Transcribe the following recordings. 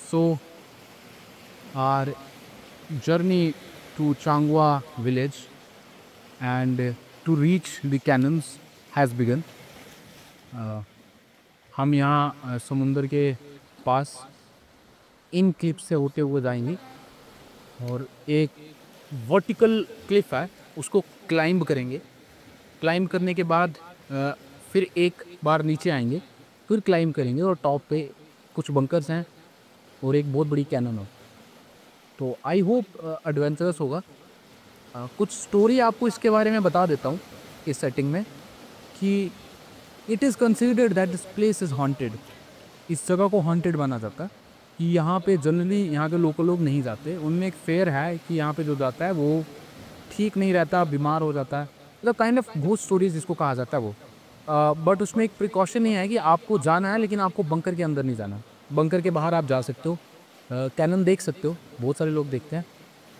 So our journey to Changwa village and to reach the cannons has begun. हम यहाँ समुंदर के पास इन clip से होते हुए जाएंगे और एक वर्टिकल क्लिफ है उसको क्लाइंब करेंगे। क्लाइंब करने के बाद फिर एक बार नीचे आएंगे, फिर क्लाइंब करेंगे और टॉप पे कुछ बंकर्स हैं और एक बहुत बड़ी कैनन हो। तो आई होप एडवेंचरस होगा। कुछ स्टोरी आपको इसके बारे में बता देता हूँ इस सेटिंग में कि it is considered that this place is haunted. इस जगह को हॉन्टेड माना जाता है कि यहाँ पे जनरली यहाँ के लोकल लोग नहीं जाते। उनमें एक फेयर है कि यहाँ पे जो जाता है वो ठीक नहीं रहता, बीमार हो जाता है, मतलब काइंड ऑफ घोस्ट स्टोरीज जिसको कहा जाता है वो। बट उसमें एक प्रिकॉशन ये है कि आपको जाना है लेकिन आपको बंकर के अंदर नहीं जाना। बंकर के बाहर आप जा सकते हो, कैनन देख सकते हो, बहुत सारे लोग देखते हैं।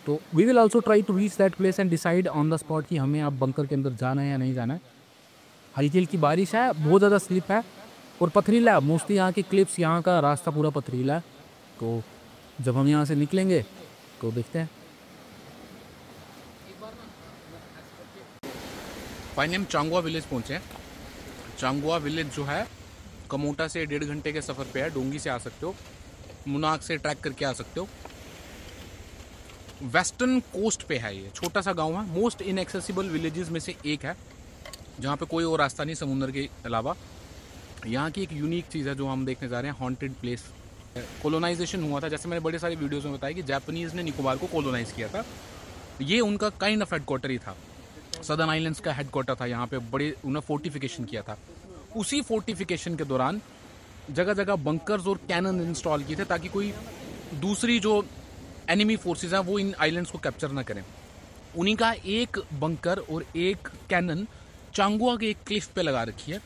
तो we will also try to reach that place and decide on the spot कि हमें अब बंकर के अंदर जाना है या नहीं जाना है। हल्की हल्की बारिश है, बहुत ज़्यादा स्लिप है और पथरीला है। मोस्टली यहाँ की क्लिप्स, यहाँ का रास्ता पूरा पथरीला है। तो जब हम यहाँ से निकलेंगे तो देखते हैं। फाइनली हम चांगवा विलेज पहुँचे हैं। चांगवा विलेज जो है कमोटा से 1.5 घंटे के सफ़र पे है। डोंगी से आ सकते हो, मुनाक से ट्रैक करके आ सकते हो। वेस्टर्न कोस्ट पे है ये छोटा सा गांव है। मोस्ट इनएक्सेसिबल विलेजेस में से एक है जहाँ पे कोई और रास्ता नहीं समुंदर के अलावा। यहाँ की एक यूनिक चीज़ है जो हम देखने जा रहे हैं, हॉन्टेड प्लेस। कोलोनाइजेशन हुआ था, जैसे मैंने बड़े सारे वीडियोस में बताया कि जापानीज़ ने निकोबार को कोलोनाइज किया था। ये उनका काइंड ऑफ हेडक्वार्टर ही था, सदर्न आइलैंड्स का हेडक्वार्टर था। यहाँ पे बड़े उन्होंने फोर्टिफिकेशन किया था। उसी फोर्टिफिकेशन के दौरान जगह जगह बंकर्स और कैनन इंस्टॉल किए थे ताकि कोई दूसरी जो एनिमी फोर्सेस हैं वो इन आइलैंड्स को कैप्चर ना करें। उन्हीं का एक बंकर और एक कैनन चांगुआ के एक क्लिफ पे लगा रखी है।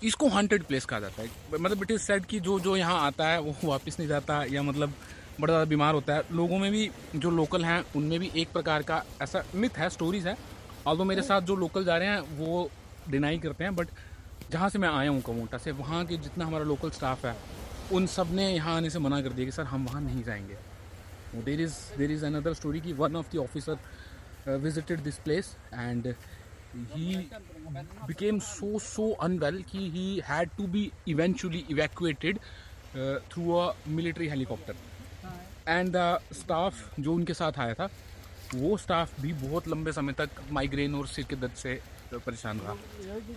इसको हॉन्टेड प्लेस कहा जाता है। मतलब इट इज़ सेड कि जो यहाँ आता है वो वापस नहीं जाता, या मतलब बड़ा ज़्यादा बीमार होता है। लोगों में भी, जो लोकल हैं उनमें भी एक प्रकार का ऐसा मिथ है, स्टोरीज है। ऑल्दो मेरे साथ जो लोकल जा रहे हैं वो डिनाई करते हैं, बट जहाँ से मैं आया हूँ कमोटा से, वहाँ के जितना हमारा लोकल स्टाफ है उन सब ने यहाँ आने से मना कर दिया कि सर हम वहाँ नहीं जाएंगे। देर इज़ अनदर स्टोरी कि one of the officer visited this place and he became so unwell कि he had to be eventually evacuated through a military helicopter and the staff जो उनके साथ आया था वो स्टाफ भी बहुत लंबे समय तक माइग्रेन और सिर के दर्द से परेशान रहा।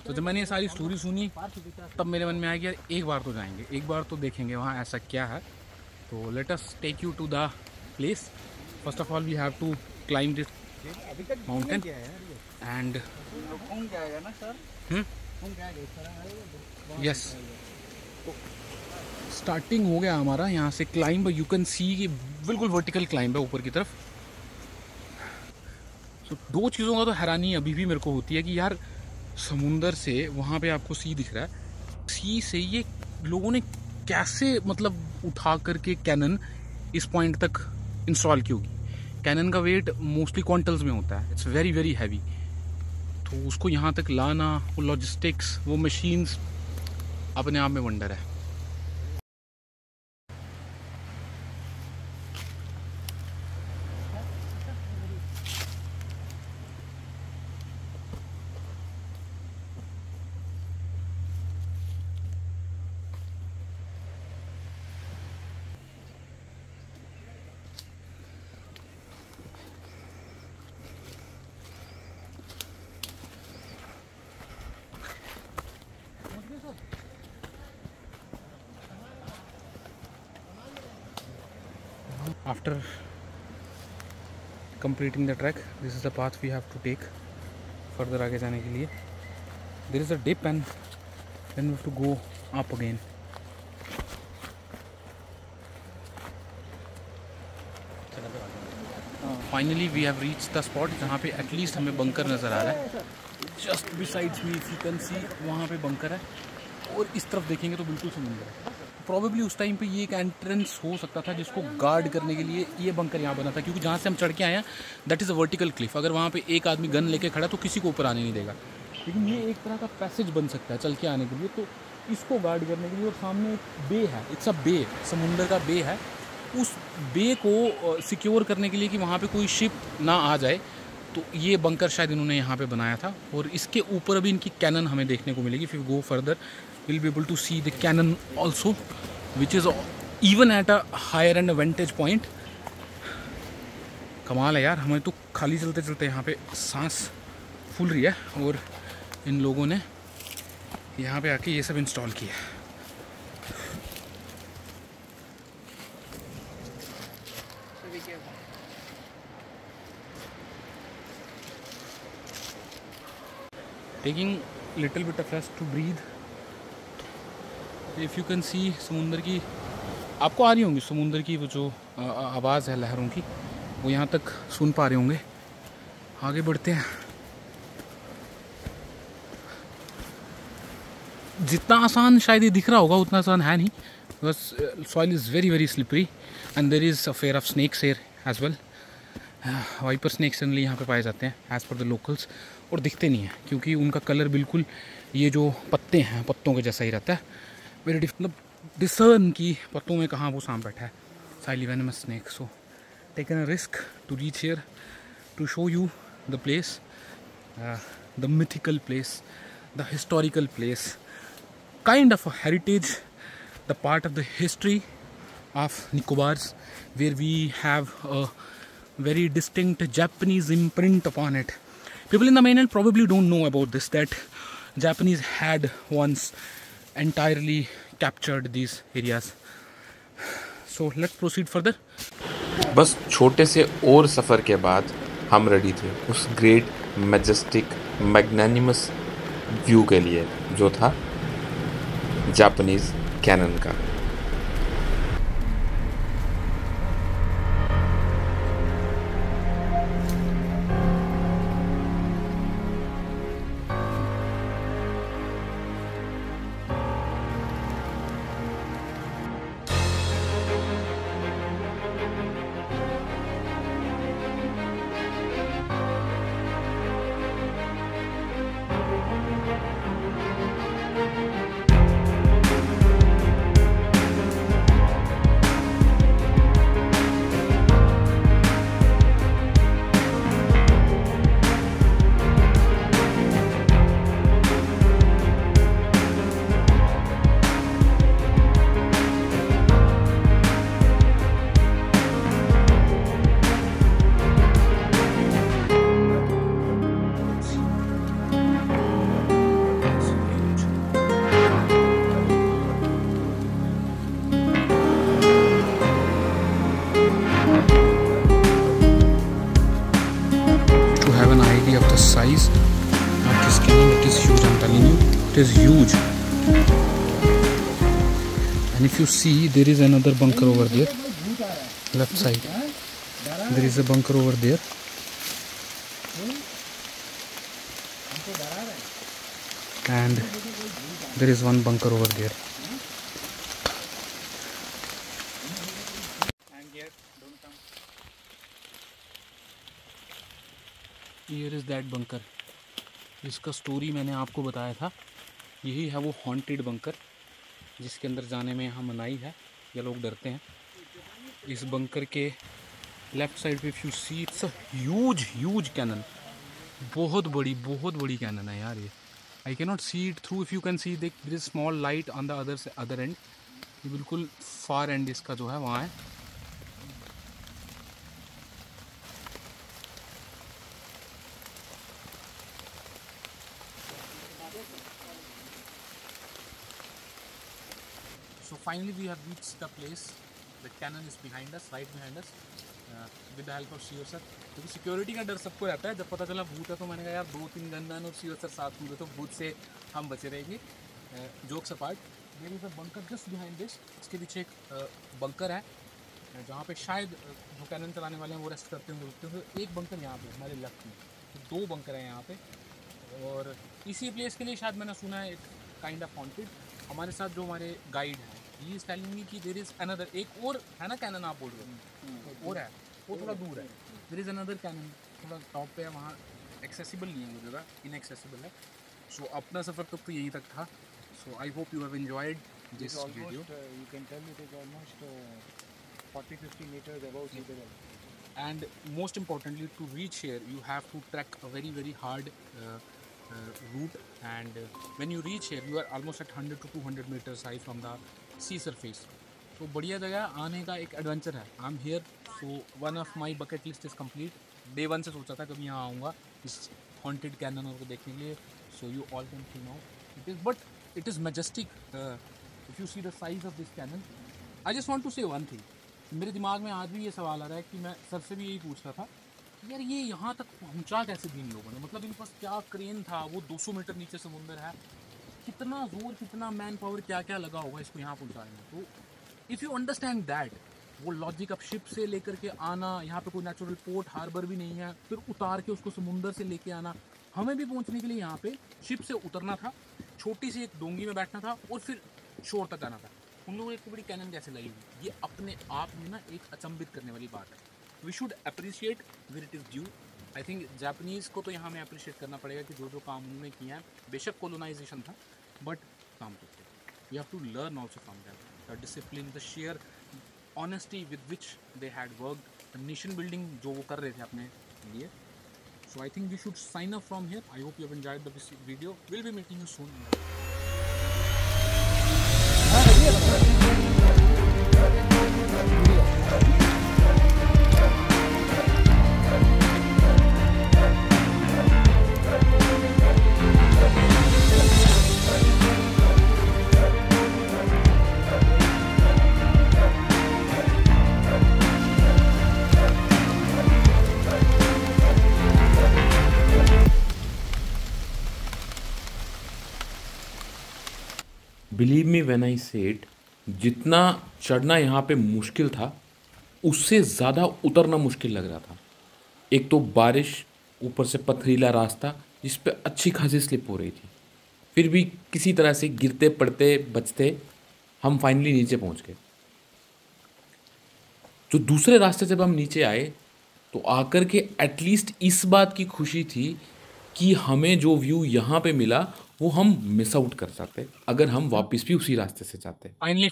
तो जब मैंने ये सारी स्टोरी सुनी तब मेरे मन में आया कि यार एक बार तो जाएंगे, एक बार तो देखेंगे वहाँ ऐसा क्या है। तो let us take you to the place. First of all we have to climb this mountain and yes, starting हो गया हमारा यहाँ से क्लाइंब। यू कैन सी कि बिल्कुल वर्टिकल क्लाइंब है ऊपर की तरफ। तो दो चीज़ों का तो हैरानी अभी भी मेरे को होती है कि यार समुंदर से वहाँ पे आपको सी दिख रहा है, सी से ये लोगों ने कैसे मतलब उठा करके कैनन इस पॉइंट तक इंस्टॉल की होगी। कैनन का वेट मोस्टली क्वांटल्स में होता है, इट्स वेरी वेरी हैवी। तो उसको यहाँ तक लाना, वो लॉजिस्टिक्स, वो मशीन्स अपने आप में वंडर है। After completing the trek, this is the path we have to take further आगे जाने के लिए। There is a dip and then we have to go up again. Finally we have reached the spot जहाँ पे at least हमें bunker नज़र आ रहा है। Just besides me if you can see, वहाँ पे बंकर है और इस तरफ देखेंगे तो बिल्कुल समुंदर है। प्रॉबेबली उस टाइम पे ये एक एंट्रेंस हो सकता था जिसको गार्ड करने के लिए ये बंकर यहाँ बना था, क्योंकि जहाँ से हम चढ़ के आए हैं that is a vertical Cliff. अगर वहाँ पे एक आदमी गन लेके खड़ा तो किसी को ऊपर आने नहीं देगा, लेकिन ये एक तरह का पैसेज बन सकता है चल के आने के लिए। तो इसको गार्ड करने के लिए, और सामने एक बे है, इट्स अ बे, समुंदर का बे है उस बे को सिक्योर करने के लिए कि वहाँ पे कोई शिप ना आ जाए, तो ये बंकर शायद इन्होंने यहाँ पे बनाया था। और इसके ऊपर अभी इनकी कैनन हमें देखने को मिलेगी। फिर go further will be able to see the cannon also which is even at a higher end vantage point. कमाल है यार, हमें तो खाली चलते चलते यहाँ पे सांस फूल रही है। और इन लोगों ने यहाँ पे आके ये सब इंस्टॉल किया है। Taking little bit of rest to breathe. If you can see समुंदर की, आपको आ रही होंगी समुंदर की वो जो आवाज़ है लहरों की, वो यहाँ तक सुन पा रहे होंगे। आगे बढ़ते हैं। जितना आसान शायद ये दिख रहा होगा उतना आसान है नहीं, बस soil is very very slippery and there is a fair of snakes here as well. Viper snakes generally यहाँ पे पाए जाते हैं एज़ पर द लोकल्स, और दिखते नहीं हैं क्योंकि उनका कलर बिल्कुल ये जो पत्ते हैं पत्तों के जैसा ही रहता है। वेरी मतलब डिसर्न की पत्तों में कहाँ वो सांप बैठा है। साइली venomous snake. So taken a risk to reach here to show you the place, the mythical place, the historical place, kind of a heritage, the part of the history of Nicobars, where we have a very distinct Japanese imprint upon it. People in the mainland probably don't know about this, that Japanese had once entirely captured these areas. So let's proceed further. बस छोटे से और सफ़र के बाद हम ready थे उस great majestic magnanimous view के लिए जो था जापानीज कैनन का। Size after scanning, it is huge. I'm telling you, it is huge. And if you see, there is another bunker over there, left side. There is a bunker over there. And there is one bunker over there. Here is that bunker. इसका story मैंने आपको बताया था। यही है वो haunted bunker जिसके अंदर जाने में यहाँ मनाही है या लोग डरते हैं। इस बंकर के लेफ्ट साइड पे if you see, it's a huge cannon. बहुत बड़ी कैनन है यार ये। I can not see it through. If you can see there is small light on the other end. ये बिल्कुल फार एंड इसका जो है वहाँ है। So finally we have reached the place. The cannon is behind us, right behind us, with the help of Shiva sir. क्योंकि security का डर सबको रहता है। जब पता चला भूत है तो मैंने कहा यार 2-3 गनमैन और Shiva sir साथ में तो भूत से हम बचे रहेंगे। Jokes apart, there is a bunker just behind this. इसके पीछे एक बंकर है जहाँ पे शायद जो कैनन चलाने वाले हैं वो रेस्ट करते होंगे, रुकते होंगे। एक बंकर यहाँ पे हमारे लेफ्ट में, तो 2 बंकर हैं यहाँ पे। और इसी प्लेस के लिए शायद मैंने सुना है एक काइंड ऑफ हॉन्टेड। हमारे साथ जो हमारे गाइड हैं ही इज टेलिंग मी कि देयर इज अनदर, एक और है ना कैनन आप बोल रहे हो, और है वो थोड़ा दूर है। देयर इज अनदर कैनन थोड़ा टॉप पे है, वहाँ एक्सेसिबल नहीं है वो जगह, इनएक्सेसिबल है। सो अपना सफ़र तक तो यही तक था। So I hope you have enjoyed this video. You can tell it is almost 40-50 meters above sea level. And most importantly, to reach here you have to trek a very hard route, and when you reach here you are almost at 100 to 200 meters high from the sea surface. तो बढ़िया जगह आने का एक adventure है. I am here, so one of my bucket list is complete. Day 1 से सोचा था कभी यहाँ आऊँगा इस हॉन्टेड कैनन को देखने के लिए. So you all can see now it is, but it is majestic. If you see the size of this cannon, I just want to say one thing. मेरे दिमाग में आज भी ये सवाल आ रहा है कि मैं सर से भी यही पूछ रहा था कि यार ये यहाँ तक पहुँचा कैसे दी इन लोगों ने. मतलब इनके पास क्या क्रेन था, वो 200 मीटर नीचे समुंदर है, कितना जोर, कितना मैन पावर, क्या क्या लगा होगा इसको यहाँ पहुँचाने में. तो इफ़ यू अंडरस्टैंड दैट, वो लॉजिक, अब शिप से लेकर के आना, यहाँ पे कोई नेचुरल पोर्ट हार्बर भी नहीं है, फिर उतार के उसको समुंदर से लेके आना. हमें भी पहुँचने के लिए यहाँ पे शिप से उतरना था, छोटी सी एक डोंगी में बैठना था और फिर शोर तक आना था. उन लोगों ने इतनी बड़ी कैनन कैसे लगी हुई, ये अपने आप में ना एक अचंभित करने वाली बात है. We should appreciate where it is due. I think Japanese को तो यहाँ हमें अप्रिशिएट करना पड़ेगा कि जो जो काम उन्होंने किया है. बेशक कोलोनाइजेशन था, बट काम करते. We have to learn also from that. The discipline, the share honesty with which they had work, the nation building जो वो कर रहे थे अपने लिए. So I think we should sign up from here. I hope you have enjoyed the video. Will be meeting you soon. Believe me when I said, जितना चढ़ना यहाँ पे मुश्किल था उससे ज़्यादा उतरना मुश्किल लग रहा था. एक तो बारिश, ऊपर से पथरीला रास्ता जिस पे अच्छी खासी स्लिप हो रही थी. फिर भी किसी तरह से गिरते पड़ते बचते हम फाइनली नीचे पहुँच गए. जो दूसरे रास्ते से जब हम नीचे आए तो आकर के एटलीस्ट इस बात की खुशी थी कि हमें जो व्यू यहाँ पे मिला वो हम मिस आउट कर सकते अगर हम वापस भी उसी रास्ते से जाते. फाइनली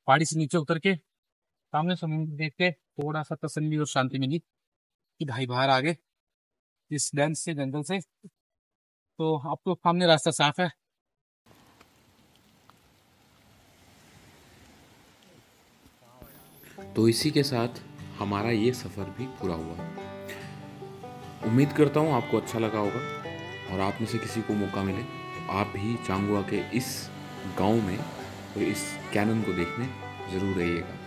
पहाड़ी से नीचे उतर के सामने समुद्र देख के थोड़ा सा तसल्ली और शांति मिली कि भाई बाहर आ गए इस डेंस से जंगल से. तो अब तो सामने रास्ता साफ है. तो इसी के साथ हमारा ये सफ़र भी पूरा हुआ. उम्मीद करता हूँ आपको अच्छा लगा होगा, और आप में से किसी को मौका मिले तो आप भी चांगुआ के इस गांव में और इस कैनन को देखने ज़रूर आइएगा.